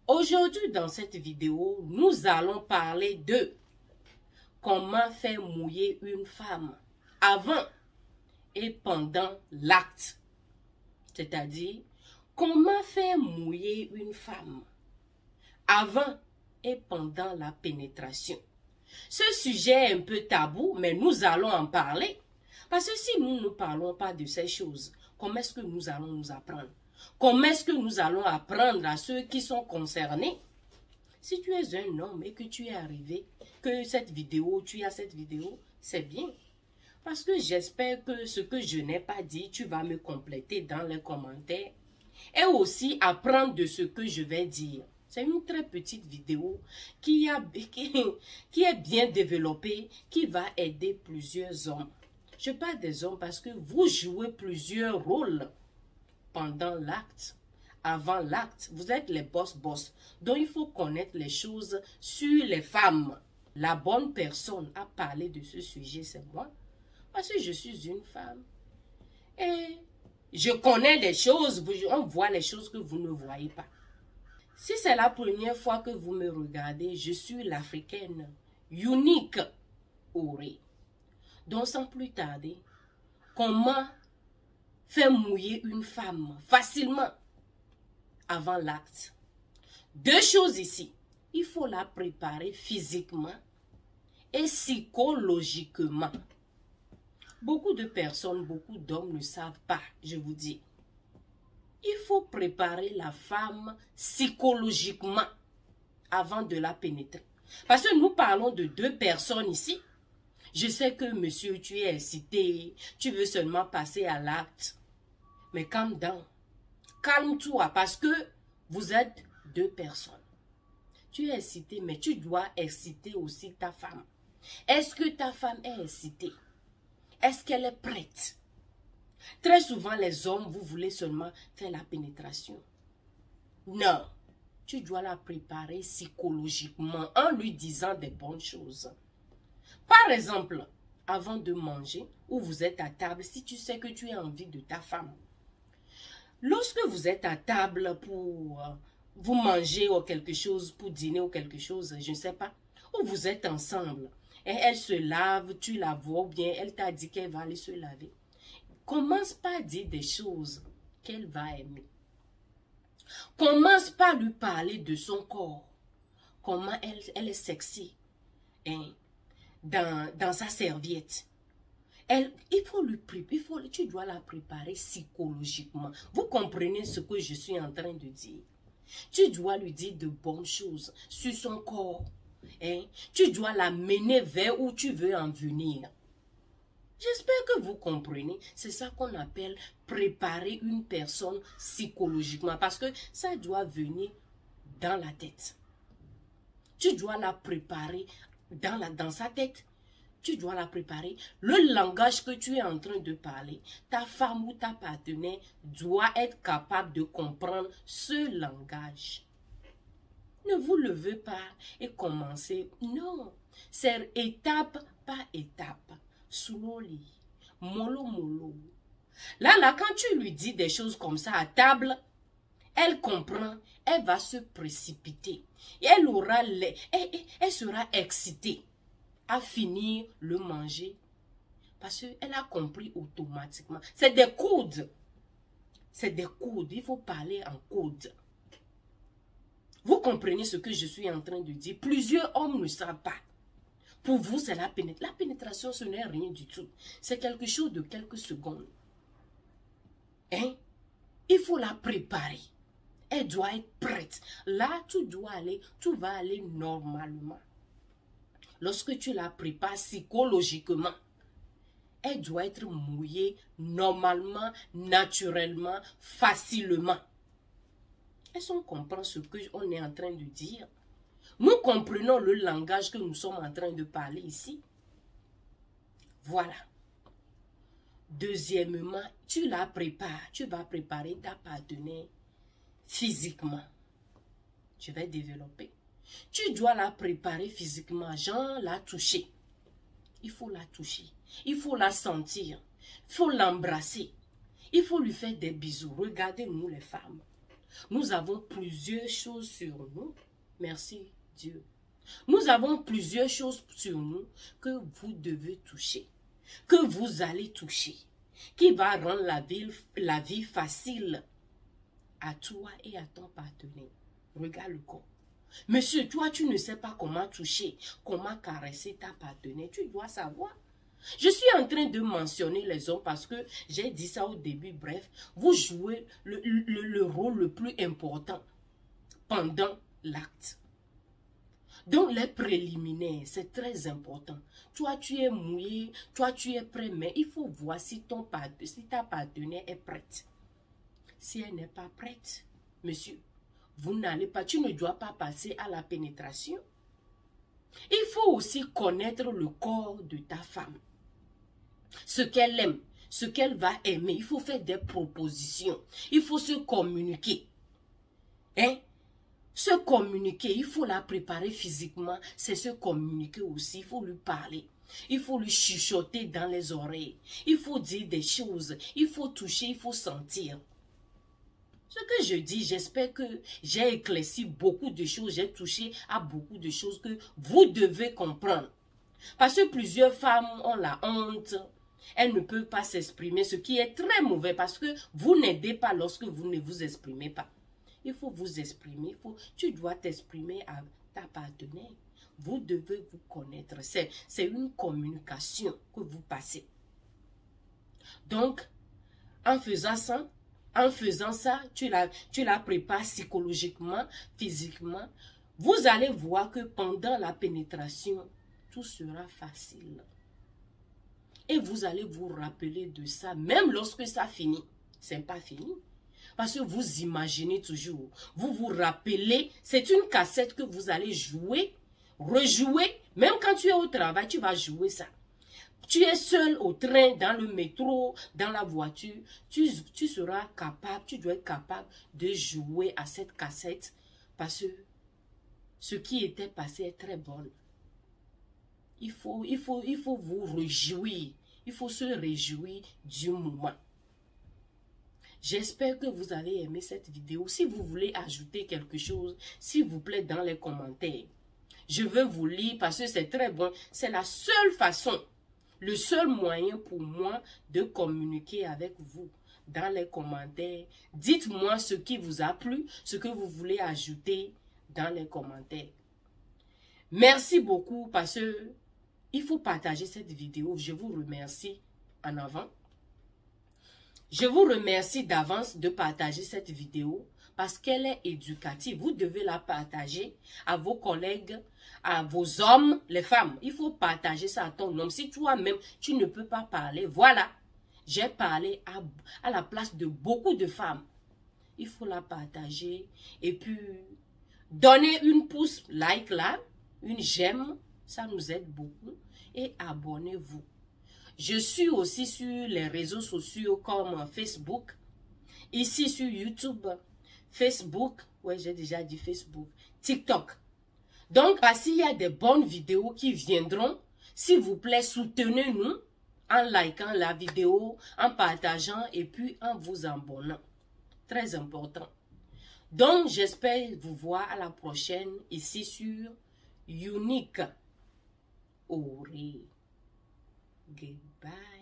Aujourd'hui, dans cette vidéo, nous allons parler de comment faire mouiller une femme avant et pendant l'acte. C'est-à-dire, comment faire mouiller une femme avant et pendant la pénétration. Ce sujet est un peu tabou, mais nous allons en parler. Parce que si nous ne parlons pas de ces choses, comment est-ce que nous allons nous apprendre? Comment est-ce que nous allons apprendre à ceux qui sont concernés? Si tu es un homme et que tu es arrivé, que tu as cette vidéo, c'est bien. Parce que j'espère que ce que je n'ai pas dit, tu vas me compléter dans les commentaires. Et aussi apprendre de ce que je vais dire. C'est une très petite vidéo qui est bien développée, qui va aider plusieurs hommes. Je parle des hommes parce que vous jouez plusieurs rôles pendant l'acte, avant l'acte. Vous êtes les boss. Donc il faut connaître les choses sur les femmes. La bonne personne à parler de ce sujet, c'est moi. Parce que je suis une femme. Et je connais des choses, on voit les choses que vous ne voyez pas. Si c'est la première fois que vous me regardez, je suis l'Africaine unique Auré. Donc sans plus tarder, comment faire mouiller une femme facilement avant l'acte? Deux choses ici. Il faut la préparer physiquement et psychologiquement. Beaucoup de personnes, beaucoup d'hommes ne savent pas, je vous dis. Il faut préparer la femme psychologiquement avant de la pénétrer. Parce que nous parlons de deux personnes ici. Je sais que monsieur, tu es excité, tu veux seulement passer à l'acte. Mais calme down. Calme-toi parce que vous êtes deux personnes. Tu es excité, mais tu dois exciter aussi ta femme. Est-ce que ta femme est excitée? Est-ce qu'elle est prête? Très souvent, les hommes, vous voulez seulement faire la pénétration. Non, tu dois la préparer psychologiquement en lui disant des bonnes choses. Par exemple, avant de manger, ou vous êtes à table, si tu sais que tu as envie de ta femme. Lorsque vous êtes à table pour vous manger ou quelque chose, pour dîner ou quelque chose, je ne sais pas, ou vous êtes ensemble, et elle se lave, tu la vois, ou bien elle t'a dit qu'elle va aller se laver. Commence par dire des choses qu'elle va aimer. Commence par lui parler de son corps. Comment elle est sexy. Hein, dans sa serviette. Tu dois la préparer psychologiquement. Vous comprenez ce que je suis en train de dire. Tu dois lui dire de bonnes choses sur son corps. Hein? Tu dois la mener vers où tu veux en venir. J'espère que vous comprenez. C'est ça qu'on appelle préparer une personne psychologiquement. Parce que ça doit venir dans la tête. Tu dois la préparer dans sa tête. Tu dois la préparer. Le langage que tu es en train de parler, ta femme ou ta partenaire doit être capable de comprendre ce langage. Ne vous levez pas et commencez. Non, c'est étape par étape. Slowly, mollo. Là, quand tu lui dis des choses comme ça à table, elle comprend, elle va se précipiter. Et elle sera excitée à finir le manger. Parce qu'elle a compris automatiquement. C'est des codes. C'est des codes. Il faut parler en code. Vous comprenez ce que je suis en train de dire? Plusieurs hommes ne savent pas. Pour vous, c'est la pénétration. La pénétration, ce n'est rien du tout. C'est quelque chose de quelques secondes. Hein? Il faut la préparer. Elle doit être prête. Là, tu vas aller normalement. Lorsque tu la prépares psychologiquement, elle doit être mouillée normalement, naturellement, facilement. Est-ce qu'on comprend ce qu'on est en train de dire? Nous comprenons le langage que nous sommes en train de parler ici. Voilà. Deuxièmement, tu la prépares. Tu vas préparer ta partenaire physiquement. Je vais développer. Tu dois la préparer physiquement. Genre la toucher. Il faut la toucher. Il faut la sentir. Il faut l'embrasser. Il faut lui faire des bisous. Regardez-nous les femmes. Nous avons plusieurs choses sur nous. Merci Dieu. Nous avons plusieurs choses sur nous que vous devez toucher, que vous allez toucher, qui va rendre la vie facile à toi et à ton partenaire. Regarde le corps. Monsieur, toi, tu ne sais pas comment toucher, comment caresser ta partenaire. Tu dois savoir. Je suis en train de mentionner les hommes parce que j'ai dit ça au début. Bref, vous jouez le rôle le plus important pendant l'acte. Donc, les préliminaires, c'est très important. Toi, tu es mouillé, toi, tu es prêt, mais il faut voir si ta partenaire est prête. Si elle n'est pas prête, monsieur, vous n'allez pas, tu ne dois pas passer à la pénétration. Il faut aussi connaître le corps de ta femme. Ce qu'elle aime, ce qu'elle va aimer. Il faut faire des propositions. Il faut se communiquer. Hein? Se communiquer, il faut la préparer physiquement, c'est se communiquer aussi, il faut lui parler. Il faut lui chuchoter dans les oreilles. Il faut dire des choses, il faut toucher, il faut sentir. Ce que je dis, j'espère que j'ai éclairci beaucoup de choses, j'ai touché à beaucoup de choses que vous devez comprendre. Parce que plusieurs femmes ont la honte, elles ne peuvent pas s'exprimer, ce qui est très mauvais parce que vous n'aidez pas lorsque vous ne vous exprimez pas. Il faut vous exprimer, tu dois t'exprimer à ta partenaire. Vous devez vous connaître. C'est une communication que vous passez. Donc, en faisant ça, tu la prépares psychologiquement, physiquement. Vous allez voir que pendant la pénétration, tout sera facile. Et vous allez vous rappeler de ça, même lorsque ça finit. Ce n'est pas fini. Parce que vous imaginez toujours, vous vous rappelez, c'est une cassette que vous allez jouer, rejouer, même quand tu es au travail, tu vas jouer ça. Tu es seul au train, dans le métro, dans la voiture, tu seras capable, tu dois être capable de jouer à cette cassette parce que ce qui était passé est très bon. Il faut vous réjouir, il faut se réjouir du moment. J'espère que vous allez aimer cette vidéo. Si vous voulez ajouter quelque chose, s'il vous plaît, dans les commentaires. Je veux vous lire parce que c'est très bon. C'est la seule façon, le seul moyen pour moi de communiquer avec vous. Dans les commentaires, dites-moi ce qui vous a plu, ce que vous voulez ajouter dans les commentaires. Merci beaucoup parce que il faut partager cette vidéo. Je vous remercie en avant. Je vous remercie d'avance de partager cette vidéo parce qu'elle est éducative. Vous devez la partager à vos collègues, à vos hommes, les femmes. Il faut partager ça à ton homme. Si toi-même, tu ne peux pas parler, voilà. J'ai parlé à la place de beaucoup de femmes. Il faut la partager et puis donner une pouce like là, une j'aime, ça nous aide beaucoup et abonnez-vous. Je suis aussi sur les réseaux sociaux comme Facebook, ici sur YouTube, Facebook, ouais j'ai déjà dit Facebook, TikTok. Donc, s'il y a des bonnes vidéos qui viendront, s'il vous plaît, soutenez-nous en likant la vidéo, en partageant et puis en vous abonnant. Très important. Donc, j'espère vous voir à la prochaine ici sur Unique Ori. Goodbye.